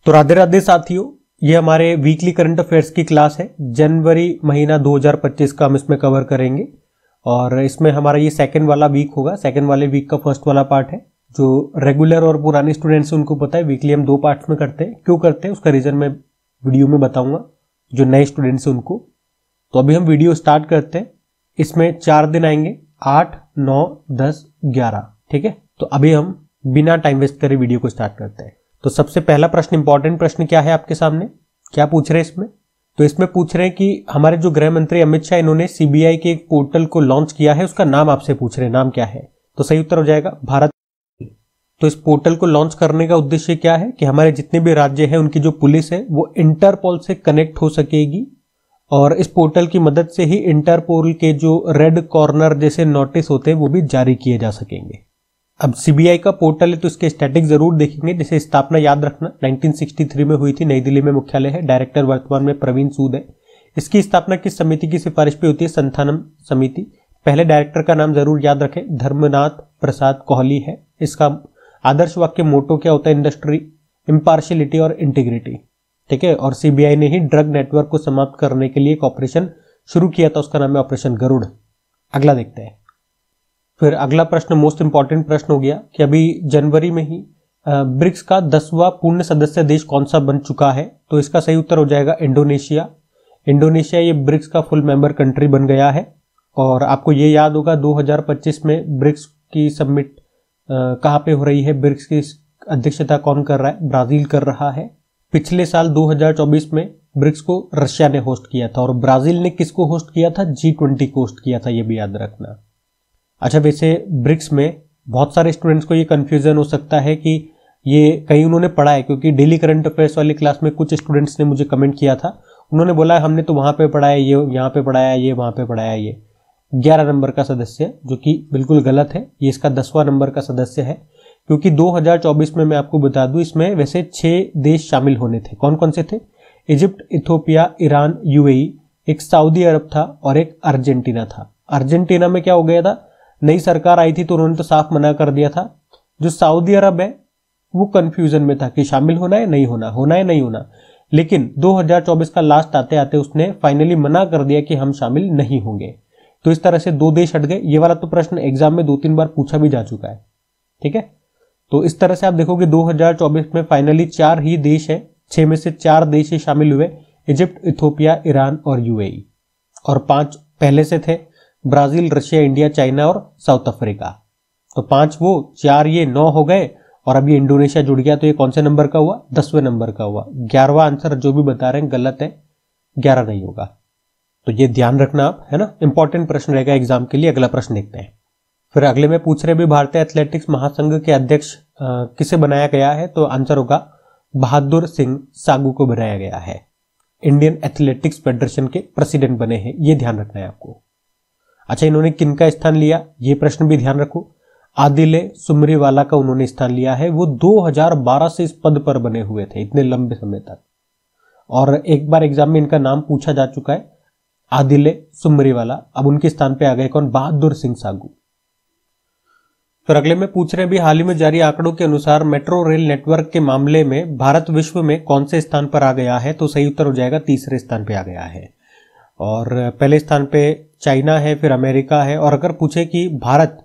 तो राधे राधे साथियों, ये हमारे वीकली करंट अफेयर्स की क्लास है। जनवरी महीना 2025 का हम इसमें कवर करेंगे और इसमें हमारा ये सेकंड वाला वीक होगा। सेकंड वाले वीक का फर्स्ट वाला पार्ट है। जो रेगुलर और पुराने स्टूडेंट्स हैं उनको पता है वीकली हम 2 पार्ट्स में करते हैं। क्यों करते हैं उसका रीजन मैं वीडियो में बताऊंगा, जो नए स्टूडेंट्स हैं उनको। तो अभी हम वीडियो स्टार्ट करते हैं। इसमें 4 दिन आएंगे, 8, 9, 10, 11। ठीक है, तो अभी हम बिना टाइम वेस्ट करे वीडियो को स्टार्ट करते हैं। तो सबसे पहला प्रश्न, इंपॉर्टेंट प्रश्न क्या है आपके सामने, क्या पूछ रहे हैं इसमें? तो इसमें पूछ रहे हैं कि हमारे जो गृह मंत्री अमित शाह, इन्होंने सीबीआई के एक पोर्टल को लॉन्च किया है, उसका नाम आपसे पूछ रहे हैं, नाम क्या है? तो सही उत्तर हो जाएगा भारत। तो इस पोर्टल को लॉन्च करने का उद्देश्य क्या है कि हमारे जितने भी राज्य हैं उनकी जो पुलिस है वो इंटरपोल से कनेक्ट हो सकेगी और इस पोर्टल की मदद से ही इंटरपोल के जो रेड कॉर्नर जैसे नोटिस होते हैं वो भी जारी किए जा सकेंगे। अब सीबीआई का पोर्टल है तो इसके स्टैटिक जरूर देखेंगे। जैसे स्थापना याद रखना 1963 में हुई थी, नई दिल्ली में मुख्यालय है। डायरेक्टर वर्तमान में प्रवीण सूद है। इसकी स्थापना किस समिति की सिफारिश पे होती है? संथानम समिति। पहले डायरेक्टर का नाम जरूर याद रखें, धर्मनाथ प्रसाद कोहली है। इसका आदर्श वाक्य मोटो क्या होता है? इंडस्ट्री, इम्पार्शियलिटी और इंटीग्रिटी। ठीक है, और सीबीआई ने ही ड्रग नेटवर्क को समाप्त करने के लिए एक ऑपरेशन शुरू किया था, उसका नाम है ऑपरेशन गरुड़। अगला देखते हैं। फिर अगला प्रश्न मोस्ट इंपॉर्टेंट प्रश्न हो गया कि अभी जनवरी में ही ब्रिक्स का 10वां पूर्ण सदस्य देश कौन सा बन चुका है? तो इसका सही उत्तर हो जाएगा इंडोनेशिया। इंडोनेशिया ये ब्रिक्स का फुल मेंबर कंट्री बन गया है। और आपको ये याद होगा 2025 में ब्रिक्स की समिट कहाँ पे हो रही है? ब्रिक्स की अध्यक्षता कौन कर रहा है? ब्राजील कर रहा है। पिछले साल 2024 में ब्रिक्स को रशिया ने होस्ट किया था और ब्राजील ने किसको होस्ट किया था? G20 को होस्ट किया था, ये भी याद रखना। अच्छा, वैसे ब्रिक्स में बहुत सारे स्टूडेंट्स को ये कंफ्यूजन हो सकता है कि ये कहीं उन्होंने पढ़ा है, क्योंकि डेली करंट अफेयर्स वाली क्लास में कुछ स्टूडेंट्स ने मुझे कमेंट किया था। उन्होंने बोला हमने तो वहां पे पढ़ा है, ये यहाँ पे पढ़ाया, ये वहां पे पढ़ाया। ये 11 नंबर का सदस्य, जो कि बिल्कुल गलत है। ये इसका 10वां नंबर का सदस्य है, क्योंकि 2024 में मैं आपको बता दूं इसमें वैसे 6 देश शामिल होने थे। कौन कौन से थे? इजिप्ट, इथियोपिया, ईरान, यूएई, एक सऊदी अरब था और एक अर्जेंटीना था। अर्जेंटीना में क्या हो गया था? नई सरकार आई थी तो उन्होंने तो साफ मना कर दिया था। जो सऊदी अरब है वो कंफ्यूजन में था कि शामिल होना है नहीं होना, होना है नहीं होना। लेकिन 2024 का लास्ट आते आते उसने फाइनली मना कर दिया कि हम शामिल नहीं होंगे। तो इस तरह से 2 देश हट गए। ये वाला तो प्रश्न एग्जाम में 2-3 बार पूछा भी जा चुका है। ठीक है, तो इस तरह से आप देखोगे 2024 में फाइनली 4 ही देश है, 6 में से 4 देश ही शामिल हुए, इजिप्ट, इथियोपिया, ईरान और यूएई। और 5 पहले से थे, ब्राजील, रशिया, इंडिया, चाइना और साउथ अफ्रीका। तो 5 वो, 4 ये, 9 हो गए और अब ये इंडोनेशिया जुड़ गया। तो ये कौन से नंबर का हुआ? 10वें नंबर का हुआ। 11वां आंसर जो भी बता रहे हैं गलत है, 11 नहीं होगा। तो ये ध्यान रखना आप, है ना, इंपॉर्टेंट प्रश्न रहेगा एग्जाम के लिए। अगला प्रश्न देखते हैं। फिर अगले में पूछ रहे भी भारतीय एथलेटिक्स महासंघ के अध्यक्ष किसे बनाया गया है? तो आंसर होगा बहादुर सिंह सागू को बनाया गया है। इंडियन एथलेटिक्स फेडरेशन के प्रेसिडेंट बने हैं, ये ध्यान रखना है आपको। अच्छा, इन्होंने किनका स्थान लिया? ये प्रश्न भी ध्यान रखो। आदिले सुमरीवाला का उन्होंने स्थान लिया है। वो 2012 से इस पद पर बने हुए थे, इतने लंबे समय तक। और एक बार एग्जाम में इनका नाम पूछा जा चुका है, आदिले सुमरीवाला। अब उनके स्थान पे आ गए कौन? बहादुर सिंह सागू। फिर अगले में पूछ रहे हैं भी हाल ही में जारी आंकड़ों के अनुसार मेट्रो रेल नेटवर्क के मामले में भारत विश्व में कौन से स्थान पर आ गया है? तो सही उत्तर हो जाएगा 3रे स्थान पे आ गया है। और पहले स्थान पे चाइना है, फिर अमेरिका है। और अगर पूछे कि भारत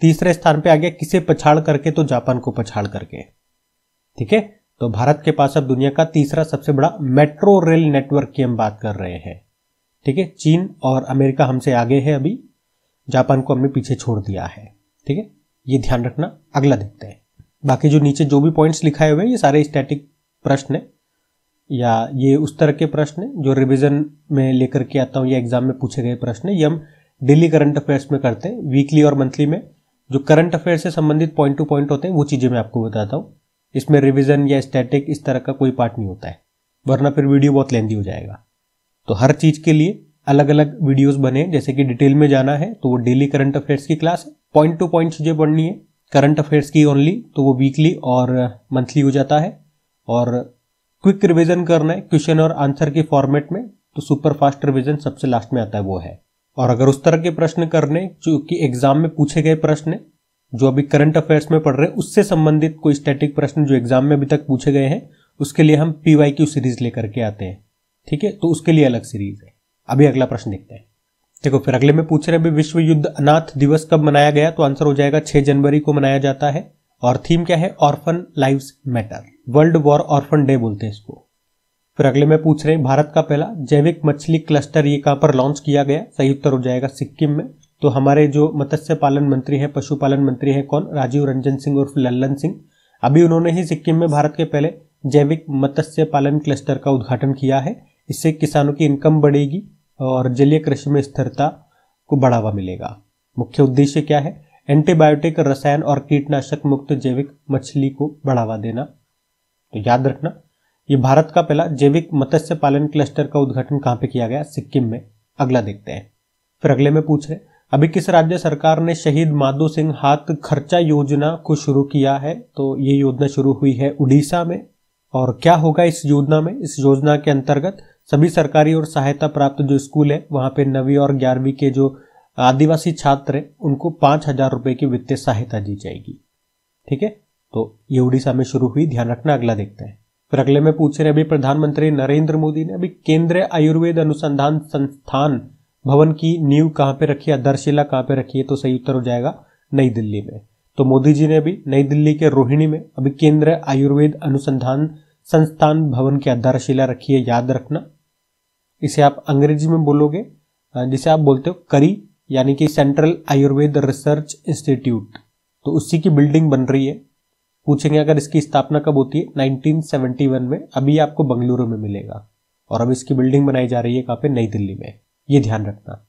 3रे स्थान पे आ गया किसे पछाड़ करके? तो जापान को पछाड़ करके। ठीक है, तो भारत के पास अब दुनिया का 3रा सबसे बड़ा मेट्रो रेल नेटवर्क की हम बात कर रहे हैं। ठीक है, चीन और अमेरिका हमसे आगे है, अभी जापान को हमने पीछे छोड़ दिया है। ठीक है, ये ध्यान रखना। अगला देखते हैं। बाकी जो नीचे जो भी पॉइंट्स लिखाए हुए हैं ये सारे स्टैटिक प्रश्न है, या ये उस तरह के प्रश्न है जो रिवीजन में लेकर के आता हूं, या एग्जाम में पूछे गए प्रश्न है। ये हम डेली करंट अफेयर्स में करते हैं। वीकली और मंथली में जो करंट अफेयर से संबंधित पॉइंट टू पॉइंट होते हैं वो चीजें मैं आपको बताता हूँ। इसमें रिवीजन या स्टैटिक इस तरह का कोई पार्ट नहीं होता है, वरना फिर वीडियो बहुत लेंथी हो जाएगा। तो हर चीज के लिए अलग अलग वीडियोस बने। जैसे कि डिटेल में जाना है तो वो डेली करंट अफेयर्स की क्लास है। पॉइंट टू पॉइंट चीजें पढ़नी है करंट अफेयर्स की ओनली, तो वो वीकली और मंथली हो जाता है। और क्विक रिवीजन करना है क्वेश्चन और आंसर के फॉर्मेट में, तो सुपर फास्ट रिवीजन सबसे लास्ट में आता है, वो है। और अगर उस तरह के प्रश्न करने जो कि एग्जाम में पूछे गए प्रश्न जो अभी करंट अफेयर्स में पढ़ रहे हैं उससे संबंधित कोई स्टैटिक प्रश्न जो एग्जाम में अभी तक पूछे गए हैं उसके लिए हम PYQ सीरीज लेकर के आते हैं, ठीक है, तो उसके लिए अलग सीरीज है। अभी अगला प्रश्न देखते हैं। देखो फिर अगले में पूछ रहे हैं विश्व युद्ध अनाथ दिवस कब मनाया गया, तो आंसर हो जाएगा 6 जनवरी को मनाया जाता है। और थीम क्या है, orphan lives matter, world war orphan day बोलते हैं इसको। फिर अगले में पूछ रहे हैं भारत का पहला जैविक मछली क्लस्टर ये कहां पर लॉन्च किया गया, सही उत्तर हो जाएगा सिक्किम में। तो हमारे जो मत्स्य पालन मंत्री हैं, पशुपालन मंत्री हैं कौन, राजीव रंजन सिंह उर्फ लल्लन सिंह, अभी उन्होंने ही सिक्किम में भारत के पहले जैविक मत्स्य पालन क्लस्टर का उद्घाटन किया है। इससे किसानों की इनकम बढ़ेगी और जलीय कृषि में स्थिरता को बढ़ावा मिलेगा। मुख्य उद्देश्य क्या है, एंटीबायोटिक, रसायन और कीटनाशक मुक्त जैविक मछली को बढ़ावा देना। तो याद रखना ये भारत का पहला जैविक मत्स्य पालन क्लस्टर का उद्घाटन कहां पे किया गया, सिक्किम में। अगला देखते हैं। फिर अगले में पूछ रहे अभी किस राज्य सरकार ने शहीद माधो सिंह हाथ खर्चा योजना को शुरू किया है, तो ये योजना शुरू हुई है उड़ीसा में। और क्या होगा इस योजना में, इस योजना के अंतर्गत सभी सरकारी और सहायता प्राप्त जो स्कूल है वहां पे 9वीं और 11वीं के जो आदिवासी छात्र हैं उनको 5,000 रुपए की वित्तीय सहायता दी जाएगी, ठीक है। तो ये उड़ीसा में शुरू हुई, ध्यान रखना। अगला देखते हैं। फिर अगले में पूछ रहे अभी प्रधानमंत्री नरेंद्र मोदी ने अभी केंद्रीय आयुर्वेद अनुसंधान संस्थान भवन की नींव कहां पे रखी है, आधारशिला कहां पे रखी है, तो सही उत्तर हो जाएगा नई दिल्ली में। तो मोदी जी ने अभी नई दिल्ली के रोहिणी में अभी केंद्रीय आयुर्वेद अनुसंधान संस्थान भवन की आधारशिला रखी है, याद रखना। इसे आप अंग्रेजी में बोलोगे जिसे आप बोलते हो करी, यानी कि सेंट्रल आयुर्वेद रिसर्च इंस्टीट्यूट, तो उसी की बिल्डिंग बन रही है। पूछेंगे अगर इसकी स्थापना कब होती है, 1971 में, अभी आपको बंगलुरु में मिलेगा। और अब इसकी बिल्डिंग बनाई जा रही है कहां पे, नई दिल्ली में, ये ध्यान रखना।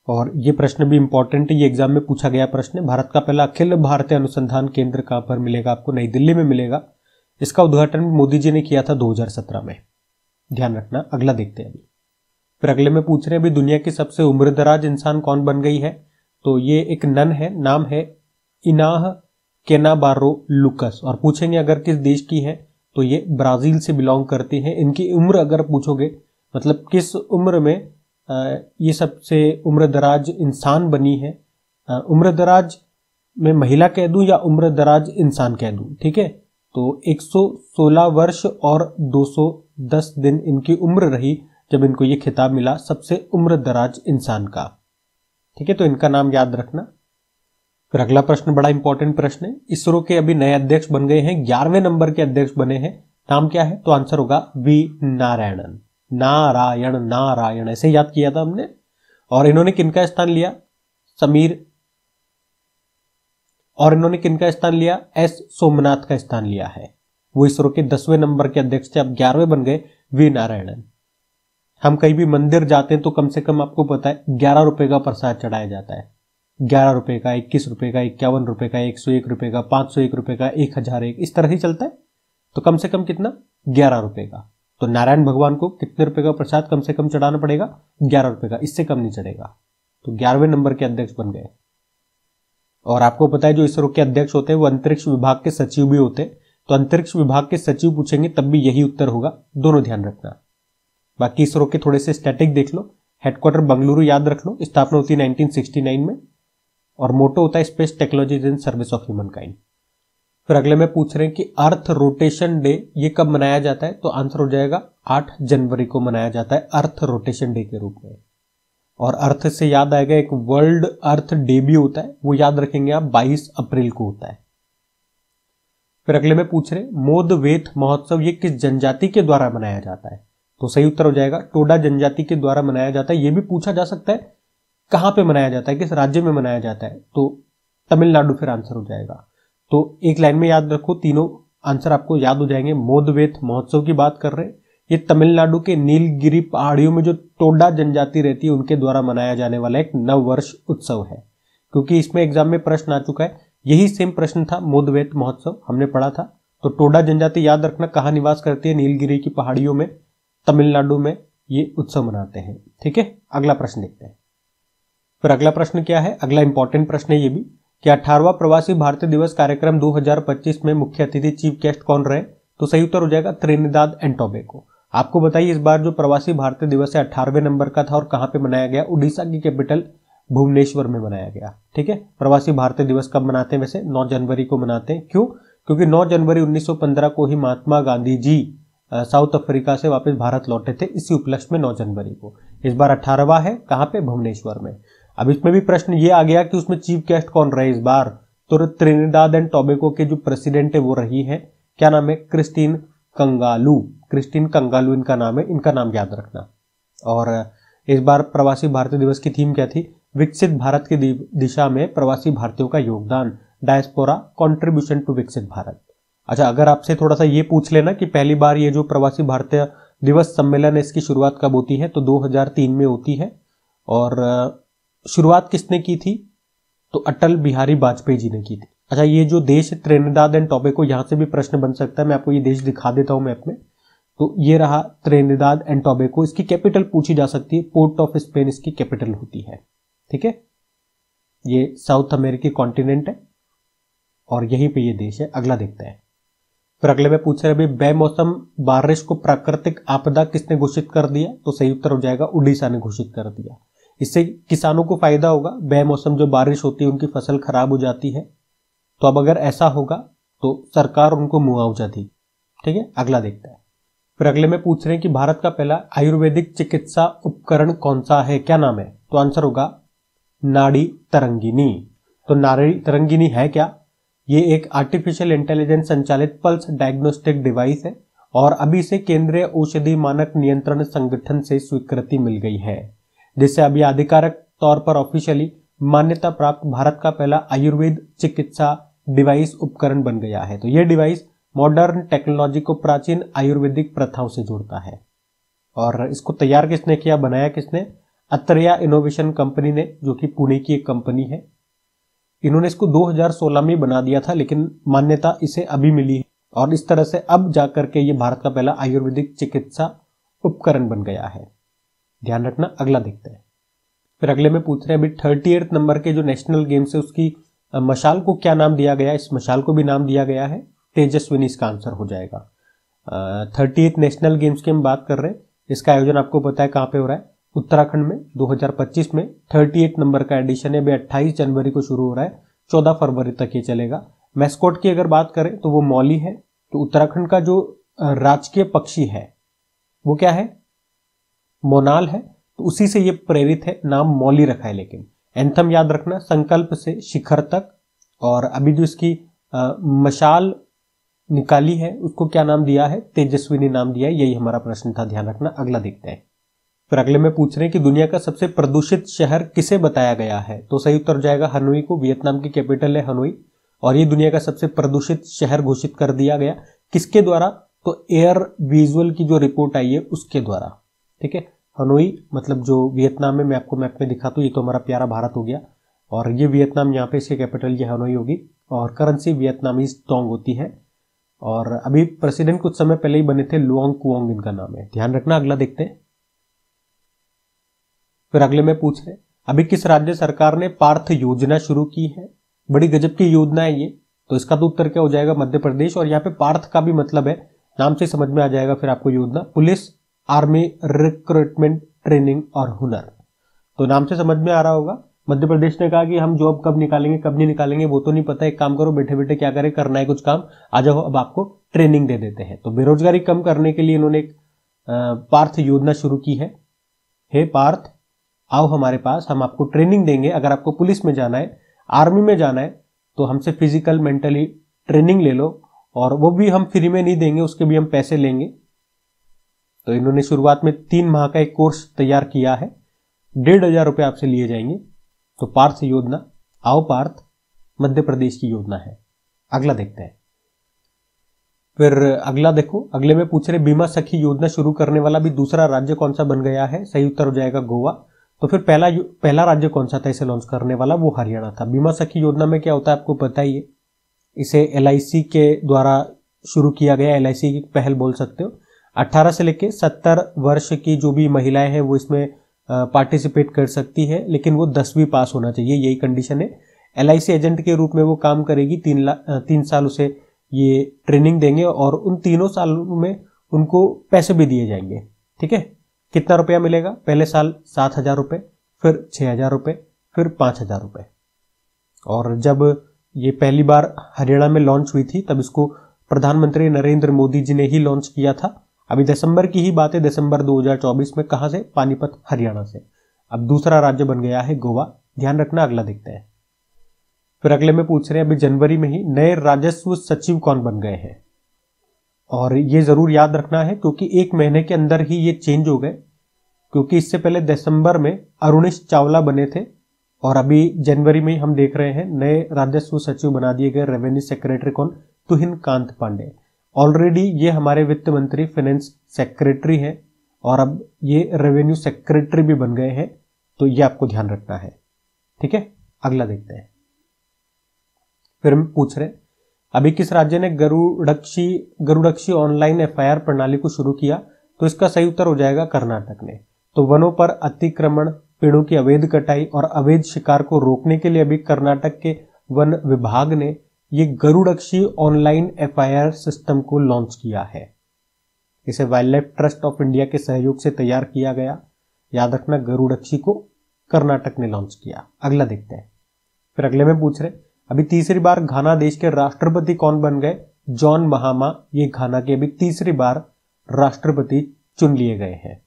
और ये प्रश्न भी इंपॉर्टेंट है, ये एग्जाम में पूछा गया प्रश्न है। भारत का पहला अखिल भारतीय अनुसंधान केंद्र कहां पर मिलेगा आपको, नई दिल्ली में मिलेगा। इसका उद्घाटन मोदी जी ने किया था 2017 में, ध्यान रखना। अगला देखते हैं अभी। फिर अगले में पूछ रहे हैं अभी दुनिया की सबसे उम्रदराज इंसान कौन बन गई है, तो ये एक नन है, नाम है इनाह केनाबारो लुकस। और पूछेंगे अगर किस देश की है, तो ये ब्राजील से बिलोंग करती है। इनकी उम्र अगर पूछोगे, मतलब किस उम्र में ये सबसे उम्रदराज इंसान बनी है, उम्रदराज में महिला कह दूं या उम्रदराज इंसान कह दूं, ठीक है। तो 116 वर्ष और 210 दिन इनकी उम्र रही जब इनको ये खिताब मिला सबसे उम्रदराज इंसान का, ठीक है। तो इनका नाम याद रखना। फिर अगला प्रश्न बड़ा इंपॉर्टेंट प्रश्न है। इसरो के अभी नए अध्यक्ष बन गए हैं, 11वें नंबर के अध्यक्ष बने हैं। नाम क्या है, तो आंसर होगा वी नारायणन। नारायण नारायण ऐसे याद किया था हमने। और इन्होंने किनका स्थान लिया, समीर। और इन्होंने किनका स्थान लिया, एस सोमनाथ का स्थान लिया है। वो इसरो के 10वें नंबर के अध्यक्ष थे, अब 11वें बन गए वी नारायणन। हम कहीं भी मंदिर जाते हैं तो कम से कम आपको पता है 11 रुपए का प्रसाद चढ़ाया जाता है। 11 रुपए का, 21 रुपए का, 51 रुपए का, 101 रुपए का, 501 रुपए का, 1001, इस तरह ही चलता है। तो कम से कम कितना, 11 रुपए का। तो नारायण भगवान को कितने रुपए का प्रसाद कम से कम चढ़ाना पड़ेगा, 11 रुपए का, इससे कम नहीं चढ़ेगा। तो 11वें नंबर के अध्यक्ष बन गए। और आपको पता है जो इसरो के अध्यक्ष होते हैं वो अंतरिक्ष विभाग के सचिव भी होते हैं। तो अंतरिक्ष विभाग के सचिव पूछेंगे तब भी यही उत्तर होगा, दोनों ध्यान रखना। बाकी इसरो के थोड़े से स्टैटिक देख लो। हेडक्वार्टर बंगलुरु याद रख लो, स्थापना होती है 1969 में। और मोटो होता है space technologies in service of human kind. फिर अगले में पूछ रहे हैं कि अर्थ रोटेशन डे ये कब मनाया जाता है, तो आंसर हो जाएगा 8 जनवरी को मनाया जाता है अर्थ रोटेशन डे के रूप में। और अर्थ से याद आएगा एक वर्ल्ड अर्थ डे भी होता है, वो याद रखेंगे आप, 22 अप्रैल को होता है। फिर अगले में पूछ रहे मोदवेथ महोत्सव ये किस जनजाति के द्वारा मनाया जाता है, तो सही उत्तर हो जाएगा टोडा जनजाति के द्वारा मनाया जाता है। यह भी पूछा जा सकता है कहां पे मनाया जाता है, किस राज्य में मनाया जाता है, तो तमिलनाडु फिर आंसर हो जाएगा। तो एक लाइन में याद रखो, तीनों आंसर आपको याद हो जाएंगे। मोदवेथ महोत्सव की बात कर रहे हैं, ये तमिलनाडु के नीलगिरी पहाड़ियों में जो टोडा जनजाति रहती है उनके द्वारा मनाया जाने वाला एक नववर्ष उत्सव है। क्योंकि इसमें एग्जाम में प्रश्न आ चुका है, यही सेम प्रश्न था, मोदवेथ महोत्सव हमने पढ़ा था। तो टोडा जनजाति याद रखना कहां निवास करती है, नीलगिरी की पहाड़ियों में, तमिलनाडु में ये उत्सव मनाते हैं, ठीक है। अगला प्रश्न देखते हैं। फिर अगला प्रश्न क्या है, अगला इंपॉर्टेंट प्रश्न है ये भी, कि 18वां प्रवासी भारतीय दिवस कार्यक्रम 2025 में मुख्य अतिथि चीफ गेस्ट कौन रहे, तो सही उत्तर हो जाएगा त्रिनिदाद एंड टोबैगो। आपको बताइए इस बार जो प्रवासी भारतीय दिवस है 18वें नंबर का था और कहां पे मनाया गया, उड़ीसा की कैपिटल भुवनेश्वर में मनाया गया, ठीक है। प्रवासी भारतीय दिवस कब मनाते हैं, वैसे 9 जनवरी को मनाते हैं। क्यों, क्योंकि 9 जनवरी 1915 को ही महात्मा गांधी जी साउथ अफ्रीका से वापस भारत लौटे थे, इसी उपलक्ष्य में 9 जनवरी को। इस बार 18वां है, कहां पे? भुवनेश्वर में। अब इसमें भी प्रश्न ये आ गया कि उसमें चीफ गेस्ट कौन रहे इस बार, तो त्रिनिदाद एंड टोबैगो के जो प्रेसिडेंट है वो रही है, क्या नाम है? क्रिस्टीन कंगालू। क्रिस्टीन कंगालू इनका नाम है, इनका नाम याद रखना। और इस बार प्रवासी भारतीय दिवस की थीम क्या थी? विकसित भारत की दिशा में प्रवासी भारतीयों का योगदान, डायस्पोरा कंट्रीब्यूशन टू विकसित भारत। अच्छा, अगर आपसे थोड़ा सा ये पूछ लेना कि पहली बार ये जो प्रवासी भारतीय दिवस सम्मेलन है इसकी शुरुआत कब होती है, तो 2003 में होती है। और शुरुआत किसने की थी? तो अटल बिहारी वाजपेयी जी ने की थी। अच्छा, ये जो देश है त्रिनिदाद एंड टोबैगो, यहां से भी प्रश्न बन सकता है, मैं आपको ये देश दिखा देता हूं मैप में। तो ये रहा त्रिनिदाद एंड टोबैगो, इसकी कैपिटल पूछी जा सकती है, पोर्ट ऑफ स्पेन इसकी कैपिटल होती है। ठीक है, ये साउथ अमेरिकी कॉन्टिनेंट है और यहीं पे ये देश है। अगला देखते हैं। फिर अगले में पूछ रहे हैं बेमौसम बारिश को प्राकृतिक आपदा किसने घोषित कर दिया, तो सही उत्तर हो जाएगा उड़ीसा ने घोषित कर दिया। इससे किसानों को फायदा होगा, बेमौसम जो बारिश होती है उनकी फसल खराब हो जाती है, तो अब अगर ऐसा होगा तो सरकार उनको मुआवजा दी। ठीक है, अगला देखते हैं। फिर अगले में पूछ रहे हैं कि भारत का पहला आयुर्वेदिक चिकित्सा उपकरण कौन सा है, क्या नाम है, तो आंसर होगा नाड़ी तरंगिनी। तो नाड़ी तरंगिनी है क्या? ये एक आर्टिफिशियल इंटेलिजेंस संचालित पल्स डायग्नोस्टिक डिवाइस है और अभी इसे केंद्रीय औषधि मानक नियंत्रण संगठन से स्वीकृति मिल गई है, जिससे अभी आधिकारिक तौर पर ऑफिशियली मान्यता प्राप्त भारत का पहला आयुर्वेद चिकित्सा डिवाइस उपकरण बन गया है। तो यह डिवाइस मॉडर्न टेक्नोलॉजी को प्राचीन आयुर्वेदिक प्रथाओं से जोड़ता है। और इसको तैयार किसने किया, बनाया किसने? अत्रेया इनोवेशन कंपनी ने, जो कि पुणे की एक कंपनी है। इन्होंने इसको 2016 में बना दिया था, लेकिन मान्यता इसे अभी मिली है और इस तरह से अब जाकर के ये भारत का पहला आयुर्वेदिक चिकित्सा उपकरण बन गया है। ध्यान रखना। अगला देखते हैं। फिर अगले में पूछ रहे हैं अभी 38 नंबर के जो नेशनल गेम्स है उसकी मशाल को क्या नाम दिया गया है? इस मशाल को भी नाम दिया गया है तेजस्विनी, इसका आंसर हो जाएगा। 38 नेशनल गेम्स की हम बात कर रहे हैं। इसका आयोजन आपको पता है कहां पे हो रहा है? उत्तराखंड में 2025 में 38 नंबर का एडिशन है। अभी 28 जनवरी को शुरू हो रहा है, 14 फरवरी तक ये चलेगा। मैस्कॉट की अगर बात करें तो वो मौली है। तो उत्तराखंड का जो राजकीय पक्षी है वो क्या है? मोनाल है। तो उसी से ये प्रेरित है, नाम मौली रखा है। लेकिन एंथम याद रखना, संकल्प से शिखर तक। और अभी जो इसकी मशाल निकाली है उसको क्या नाम दिया है? तेजस्विनी नाम दिया है। यही हमारा प्रश्न था, ध्यान रखना। अगला देखते हैं। फिर अगले में पूछ रहे हैं कि दुनिया का सबसे प्रदूषित शहर किसे बताया गया है? तो सही उत्तर जाएगा हनोई को। वियतनाम की कैपिटल है हनोई और ये दुनिया का सबसे प्रदूषित शहर घोषित कर दिया गया। किसके द्वारा? तो एयर विजुअल की जो रिपोर्ट आई है उसके द्वारा। ठीक है, हनोई मतलब जो वियतनाम में, मैं आपको मैप में दिखा दूं, ये तो हमारा प्यारा भारत हो गया और ये वियतनाम, यहाँ पे इसकी कैपिटल ये हनोई होगी और करेंसी वियतनामीज डोंग होती है। और अभी प्रेसिडेंट कुछ समय पहले ही बने थे, लुओंग कुओंग इनका नाम है। ध्यान रखना। अगला देखते हैं। फिर अगले में पूछ रहे अभी किस राज्य सरकार ने पार्थ योजना शुरू की है? बड़ी गजब की योजना है ये। तो इसका तो उत्तर क्या हो जाएगा? मध्य प्रदेश। और यहाँ पे पार्थ का भी मतलब है, नाम से समझ में आ जाएगा फिर आपको योजना, पुलिस आर्मी रिक्रूटमेंट ट्रेनिंग और हुनर। तो नाम से समझ में आ रहा होगा। मध्य प्रदेश ने कहा कि हम जॉब कब निकालेंगे कब नहीं निकालेंगे वो तो नहीं पता, एक काम करो, बैठे बैठे क्या करें, करना है कुछ काम, आ जाओ अब आपको ट्रेनिंग दे देते हैं। तो बेरोजगारी कम करने के लिए इन्होंने एक पार्थ योजना शुरू की है। हे पार्थ, आओ हमारे पास, हम आपको ट्रेनिंग देंगे। अगर आपको पुलिस में जाना है, आर्मी में जाना है तो हमसे फिजिकल मेंटली ट्रेनिंग ले लो और वो भी हम फ्री में नहीं देंगे, उसके भी हम पैसे लेंगे। तो इन्होंने शुरुआत में 3 माह का एक कोर्स तैयार किया है, 1,500 रुपये आपसे लिए जाएंगे। तो पार्थ योजना, आओ पार्थ, मध्य प्रदेश की योजना है। अगला देखते हैं। फिर अगला देखो, अगले में पूछ रहे बीमा सखी योजना शुरू करने वाला भी दूसरा राज्य कौन सा बन गया है? सही उत्तर हो जाएगा गोवा। तो फिर पहला राज्य कौन सा था इसे लॉन्च करने वाला? वो हरियाणा था। बीमा सखी योजना में क्या होता है आपको पता ही है, इसे LIC के द्वारा शुरू किया गया। LIC की पहल बोल सकते हो। 18 से लेके 70 वर्ष की जो भी महिलाएं हैं वो इसमें पार्टिसिपेट कर सकती है, लेकिन वो 10वीं पास होना चाहिए, यही कंडीशन है। LIC एजेंट के रूप में वो काम करेगी। 3 साल उसे ये ट्रेनिंग देंगे और उन 3 सालों में उनको पैसे भी दिए जाएंगे। ठीक है, कितना रुपया मिलेगा? पहले साल 7,000 रुपये, फिर 6,000 रुपये, फिर 5,000 रुपये। और जब ये पहली बार हरियाणा में लॉन्च हुई थी, तब इसको प्रधानमंत्री नरेंद्र मोदी जी ने ही लॉन्च किया था। अभी दिसंबर की ही बात है, दिसंबर 2024 में। कहां से? पानीपत, हरियाणा से। अब दूसरा राज्य बन गया है गोवा, ध्यान रखना। अगला देखते हैं। फिर अगले में पूछ रहे हैं अभी जनवरी में ही नए राजस्व सचिव कौन बन गए हैं, और ये जरूर याद रखना है क्योंकि एक महीने के अंदर ही ये चेंज हो गए, क्योंकि इससे पहले दिसंबर में अरुणेश चावला बने थे और अभी जनवरी में ही हम देख रहे हैं नए राजस्व सचिव बना दिए गए। रेवेन्यू सेक्रेटरी कौन? तुहिन कांत पांडे। ऑलरेडी ये हमारे वित्त मंत्री फाइनेंस सेक्रेटरी हैं और अब ये रेवेन्यू सेक्रेटरी भी बन गए हैं, तो ये आपको ध्यान रखना है। ठीक है, अगला देखते हैं। फिर हम पूछ रहे अभी किस राज्य ने गरुड़क्षी ऑनलाइन एफआईआर प्रणाली को शुरू किया, तो इसका सही उत्तर हो जाएगा कर्नाटक ने। तो वनों पर अतिक्रमण, पेड़ों की अवैध कटाई और अवैध शिकार को रोकने के लिए अभी कर्नाटक के वन विभाग ने ये गरुड़क्षी ऑनलाइन एफआईआर सिस्टम को लॉन्च किया है। इसे wild life trust of India के सहयोग से तैयार किया गया। याद रखना, गरुड़क्षी को कर्नाटक ने लॉन्च किया। अगला देखते हैं। फिर अगले में पूछ रहे अभी तीसरी बार घाना देश के राष्ट्रपति कौन बन गए? जॉन महामा। ये घाना के अभी तीसरी बार राष्ट्रपति चुन लिए गए हैं।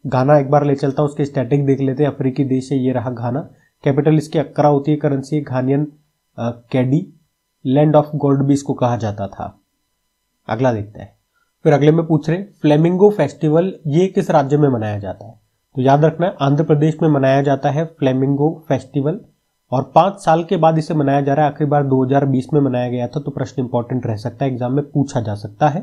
घाना एक बार ले चलता हूं, उसके स्टैटिक देख लेते हैं। अफ्रीकी देश है, ये रहा घाना। कैपिटल इसकी अक्रा होती है, करेंसी है Ghanaian cedi. Land of gold भी इसको कहा जाता था। अगला देखते हैं। फिर अगले में पूछ रहे फ्लेमिंगो फेस्टिवल ये किस राज्य में मनाया जाता है? तो याद रखना है आंध्र प्रदेश में मनाया जाता है फ्लेमिंगो फेस्टिवल, और 5 साल के बाद इसे मनाया जा रहा है। आखिरी बार 2020 में मनाया गया था, तो प्रश्न इंपॉर्टेंट रह सकता है, एग्जाम में पूछा जा सकता है।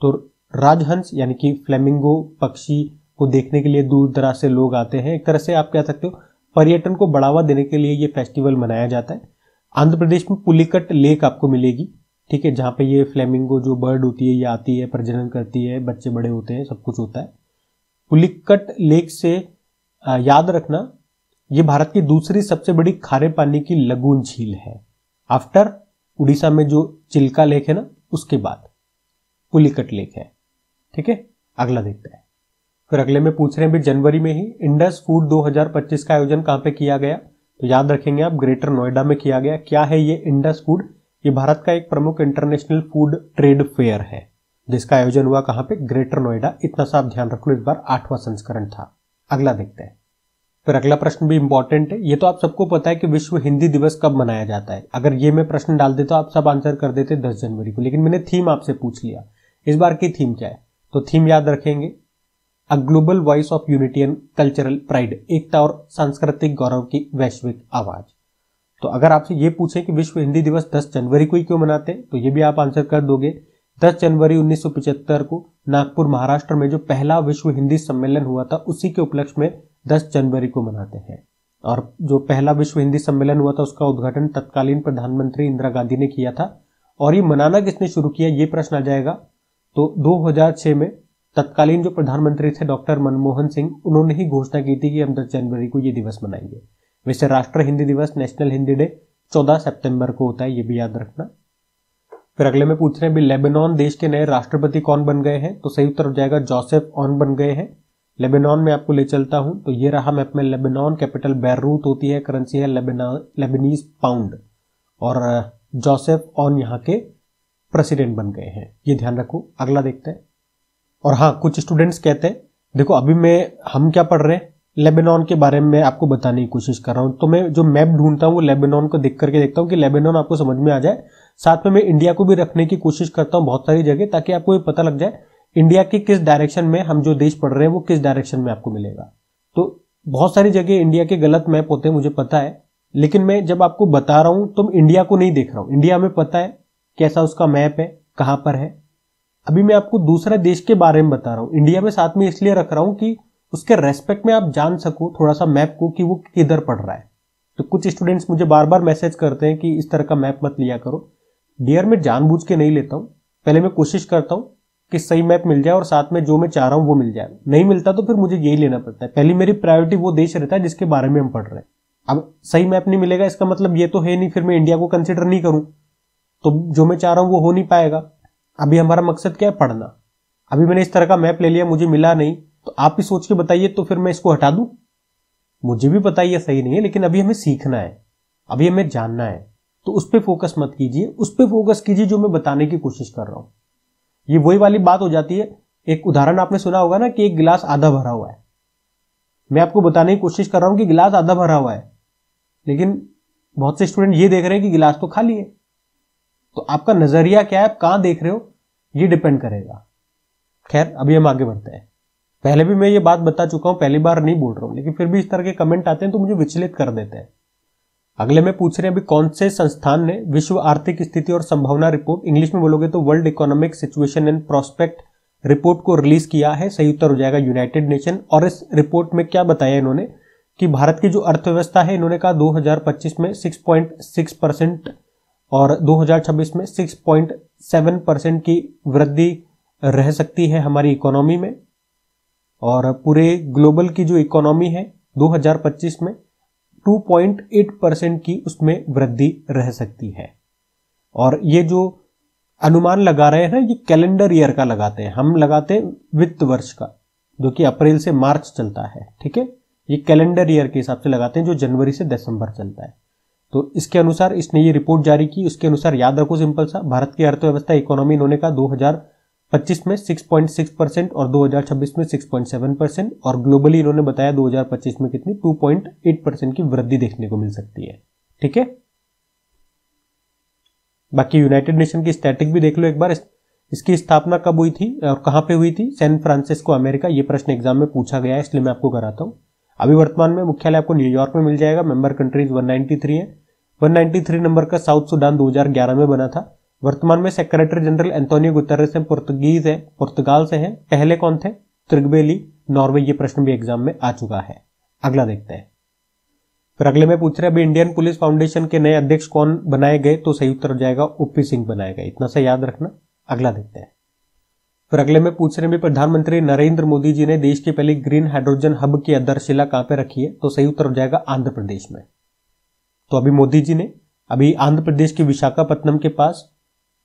तो राजहंस यानी कि फ्लेमिंगो पक्षी को देखने के लिए दूर दराज से लोग आते हैं। एक तरह से आप कह सकते हो पर्यटन को बढ़ावा देने के लिए ये फेस्टिवल मनाया जाता है। आंध्र प्रदेश में पुलिकट लेक आपको मिलेगी, ठीक है, जहां पे ये फ्लेमिंगो जो बर्ड होती है ये आती है, प्रजनन करती है, बच्चे बड़े होते हैं, सब कुछ होता है। पुलिकट लेक से याद रखना ये भारत की दूसरी सबसे बड़ी खारे पानी की लगून झील है। आफ्टर उड़ीसा में जो चिल्का लेक है ना, उसके बाद पुलिकट लेक है। ठीक है, अगला देखते हैं। फिर अगले में पूछ रहे हैं भी जनवरी में ही इंडस फूड 2025 का आयोजन कहां पे किया गया? तो याद रखेंगे आप, ग्रेटर नोएडा में किया गया। क्या है ये इंडस फूड? ये भारत का एक प्रमुख इंटरनेशनल फूड ट्रेड फेयर है, जिसका आयोजन हुआ कहां पे? ग्रेटर नोएडा। इतना सा आप ध्यान रख लो, इस बार 8वां संस्करण था। अगला देखते हैं। फिर अगला प्रश्न भी इंपॉर्टेंट है। ये तो आप सबको पता है कि विश्व हिंदी दिवस कब मनाया जाता है। अगर ये मैं प्रश्न डाल देता तो आप सब आंसर कर देते 10 जनवरी को, लेकिन मैंने थीम आपसे पूछ लिया। इस बार की थीम क्या है? तो थीम याद रखेंगे, a global voice of unity and cultural pride, एकता और सांस्कृतिक गौरव की वैश्विक आवाज। तो अगर आपसे ये पूछे कि विश्व हिंदी दिवस 10 जनवरी को ही क्यों मनाते हैं, तो ये भी आप आंसर कर दोगे। 10 जनवरी 1975 को नागपुर महाराष्ट्र में जो पहला विश्व हिंदी सम्मेलन हुआ था, उसी के उपलक्ष्य में 10 जनवरी को मनाते हैं। और जो पहला विश्व हिंदी सम्मेलन हुआ था उसका उद्घाटन तत्कालीन प्रधानमंत्री इंदिरा गांधी ने किया था। और ये मनाना किसने शुरू किया, ये प्रश्न आ जाएगा। तो 2006 में तत्कालीन जो प्रधानमंत्री थे डॉक्टर मनमोहन सिंह, उन्होंने ही घोषणा की थी कि हम 10 जनवरी को ये दिवस मनाएंगे। वैसे राष्ट्रीय हिंदी दिवस, नेशनल हिंदी डे 14 सितंबर को होता है, ये भी याद रखना। फिर अगले में पूछ रहे हैं भी लेबनान देश के नए राष्ट्रपति कौन बन गए हैं? तो सही उत्तर हो जाएगा जोसेफ ऑन बन गए हैं। लेबनान में आपको ले चलता हूं, तो ये रहा मैप में लेबनान। कैपिटल बैरूत होती है, करेंसी है लेबनीज पाउंड, और जोसेफ ऑन यहाँ के प्रेसिडेंट बन गए हैं, ये ध्यान रखो। अगला देखते हैं। और हाँ, कुछ स्टूडेंट्स कहते हैं, देखो अभी हम क्या पढ़ रहे हैं, लेबनान के बारे में आपको बताने की कोशिश कर रहा हूं। तो मैं जो मैप ढूंढता हूं वो लेबनान को देख करके देखता हूं कि लेबनान आपको समझ में आ जाए। साथ में मैं इंडिया को भी रखने की कोशिश करता हूं बहुत सारी जगह, ताकि आपको ये पता लग जाए इंडिया की किस डायरेक्शन में हम जो देश पढ़ रहे हैं वो किस डायरेक्शन में आपको मिलेगा। तो बहुत सारी जगह इंडिया के गलत मैप होते हैं, मुझे पता है, लेकिन मैं जब आपको बता रहा हूं तो इंडिया को नहीं देख रहा हूं। इंडिया में पता है कैसा उसका मैप है, कहां पर है। अभी मैं आपको दूसरा देश के बारे में बता रहा हूं, इंडिया में साथ में इसलिए रख रहा हूं कि उसके रेस्पेक्ट में आप जान सको थोड़ा सा मैप को कि वो किधर पड़ रहा है। तो कुछ स्टूडेंट्स मुझे बार बार मैसेज करते हैं कि इस तरह का मैप मत लिया करो। डियर, मैं जानबूझ के नहीं लेता हूं, पहले मैं कोशिश करता हूं कि सही मैप मिल जाए और साथ में जो मैं चाह रहा हूं वो मिल जाए। नहीं मिलता तो फिर मुझे यही लेना पड़ता है। पहली मेरी प्रायोरिटी वो देश रहता है जिसके बारे में हम पढ़ रहे हैं। अब सही मैप नहीं मिलेगा इसका मतलब ये तो है नहीं फिर मैं इंडिया को कंसिडर नहीं करूं, तो जो मैं चाह रहा हूं वो हो नहीं पाएगा। अभी हमारा मकसद क्या है, पढ़ना। अभी मैंने इस तरह का मैप ले लिया, मुझे मिला नहीं, तो आप ही सोच के बताइए, तो फिर मैं इसको हटा दूं? मुझे भी पता है ये सही नहीं है, लेकिन अभी हमें सीखना है, अभी हमें जानना है। तो उस पर फोकस मत कीजिए, उस पर फोकस कीजिए जो मैं बताने की कोशिश कर रहा हूं। ये वही वाली बात हो जाती है, एक उदाहरण आपने सुना होगा ना कि एक गिलास आधा भरा हुआ है। मैं आपको बताने की कोशिश कर रहा हूं कि गिलास आधा भरा हुआ है, लेकिन बहुत से स्टूडेंट ये देख रहे हैं कि गिलास तो खाली है। तो आपका नजरिया क्या है, आप कहां देख रहे हो, ये डिपेंड करेगा। खैर, अभी हम आगे बढ़ते हैं। पहले भी मैं ये बात बता चुका हूं, पहली बार नहीं बोल रहा हूं, लेकिन फिर भी इस तरह के कमेंट आते हैं तो मुझे विचलित कर देते हैं। अगले में पूछ रहे हैं अभी कौन से संस्थान ने विश्व आर्थिक स्थिति और संभावना रिपोर्ट, इंग्लिश में बोलोगे तो world economic situation and prospect report को रिलीज किया है। सही उत्तर हो जाएगा यूनाइटेड नेशन। और इस रिपोर्ट में क्या बताया इन्होंने कि भारत की जो अर्थव्यवस्था है, इन्होंने कहा 2025 में 6.6% और 2026 में 6.7% की वृद्धि रह सकती है हमारी इकोनॉमी में। और पूरे ग्लोबल की जो इकोनॉमी है 2025 में 2.8% की उसमें वृद्धि रह सकती है। और ये जो अनुमान लगा रहे हैं ना, ये कैलेंडर ईयर का लगाते हैं, हम लगाते हैं वित्त वर्ष का, जो कि अप्रैल से मार्च चलता है। ठीक है, ये कैलेंडर ईयर के हिसाब से लगाते हैं जो जनवरी से दिसंबर चलता है। तो इसके अनुसार इसने ये रिपोर्ट जारी की। उसके अनुसार याद रखो सिंपल सा, भारत की अर्थव्यवस्था इकोनॉमी इन्होंने कहा 2025 में 6.6% और 2026 में 6.7%, और ग्लोबली इन्होंने बताया 2025 में कितनी 2.8% की वृद्धि देखने को मिल सकती है। ठीक है, बाकी यूनाइटेड नेशन की स्टैटिक भी देख लो एक बार। इसकी स्थापना कब हुई थी और कहां पे हुई थी? San Francisco, America. ये प्रश्न एग्जाम में पूछा गया है, इसलिए मैं आपको कराता हूं। अभी वर्तमान में मुख्यालय आपको न्यूयॉर्क में मिल जाएगा। मेंबर कंट्रीज 193 है। 193 नंबर का साउथ सुडान 2011 में बना था। वर्तमान में सेक्रेटरी जनरल एंटोनियो गुतेरेस है, पुर्तगाल से हैं। पहले कौन थे? त्रिगबेली, नॉर्वे। ये प्रश्न भी एग्जाम में आ चुका है। अगला देखते हैं। फिर अगले में पूछ रहे अभी इंडियन पुलिस फाउंडेशन के नए अध्यक्ष कौन बनाए गए? तो सही उत्तर हो जाएगा ओपी सिंह बनाए गए। इतना सा याद रखना। अगला देखते हैं। फिर अगले में पूछ रहे हैं प्रधानमंत्री नरेंद्र मोदी जी ने देश की पहली ग्रीन हाइड्रोजन हब की आधारशिला कहां पे रखी है? तो सही उत्तर हो जाएगा आंध्र प्रदेश में। तो अभी मोदी जी ने अभी आंध्र प्रदेश के विशाखापट्टनम के पास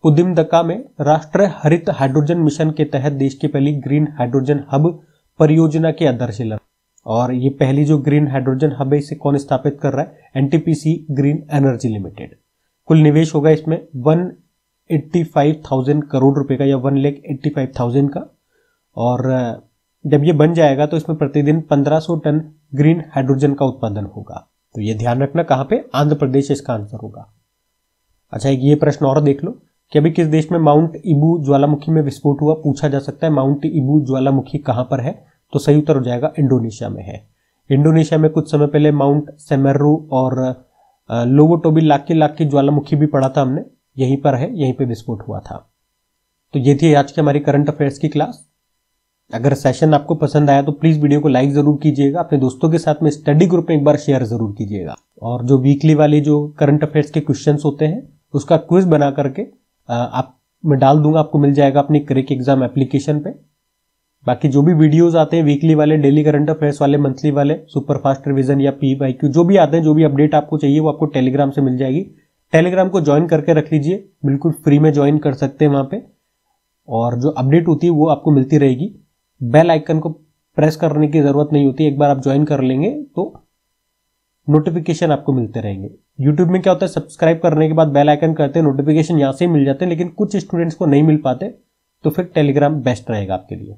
पुदिमदका में राष्ट्रीय हरित हाइड्रोजन मिशन के तहत देश की पहली ग्रीन हाइड्रोजन हब परियोजना की आधारशिला। और ये पहली जो ग्रीन हाइड्रोजन हब है, इसे कौन स्थापित कर रहा है? NTPC green energy limited. कुल निवेश होगा इसमें 185,000 करोड़ रुपए का, या 1,85,000 का। और जब ये बन जाएगा तो इसमें प्रतिदिन 1500 टन ग्रीन हाइड्रोजन का उत्पादन होगा। तो ये ध्यान रखना, कहां पे? आंध्र प्रदेश इसका आंसर होगा। अच्छा, एक ये प्रश्न और देख लो कि अभी किस देश में माउंट इबू ज्वालामुखी में विस्फोट हुआ? पूछा जा सकता है। माउंट इबू ज्वालामुखी कहां पर है? तो सही उत्तर हो जाएगा इंडोनेशिया में है। इंडोनेशिया में कुछ समय पहले माउंट सेमेरू और लोवोटोबी ज्वालामुखी भी पढ़ा था हमने, यहीं पर है, यहीं पे विस्फोट हुआ था। तो ये थी आज की हमारी करंट अफेयर्स की क्लास। अगर सेशन आपको पसंद आया तो प्लीज वीडियो को लाइक जरूर कीजिएगा, अपने दोस्तों के साथ में स्टडी ग्रुप में एक बार शेयर जरूर कीजिएगा। और जो वीकली वाले जो करंट अफेयर्स के क्वेश्चंस होते हैं उसका क्विज बना करके आप मैं डाल दूंगा, आपको मिल जाएगा अपनी क्रिक एग्जाम एप्लीकेशन पे। बाकी जो भी वीडियोस आते हैं वीकली वाले, डेली करंट अफेयर्स वाले, मंथली वाले, सुपर फास्ट रिवीजन या PYQ, जो भी आते हैं, जो भी अपडेट आपको चाहिए वो आपको टेलीग्राम से मिल जाएगी। टेलीग्राम को ज्वाइन करके रख लीजिए, बिल्कुल फ्री में ज्वाइन कर सकते हैं वहां पे। और जो अपडेट होती है वो आपको मिलती रहेगी। बेल आइकन को प्रेस करने की जरूरत नहीं होती, एक बार आप ज्वाइन कर लेंगे तो नोटिफिकेशन आपको मिलते रहेंगे। यूट्यूब में क्या होता है, सब्सक्राइब करने के बाद बेल आइकन करते हैं, नोटिफिकेशन यहां से ही मिल जाते हैं, लेकिन कुछ स्टूडेंट्स को नहीं मिल पाते, तो फिर टेलीग्राम बेस्ट रहेगा आपके लिए।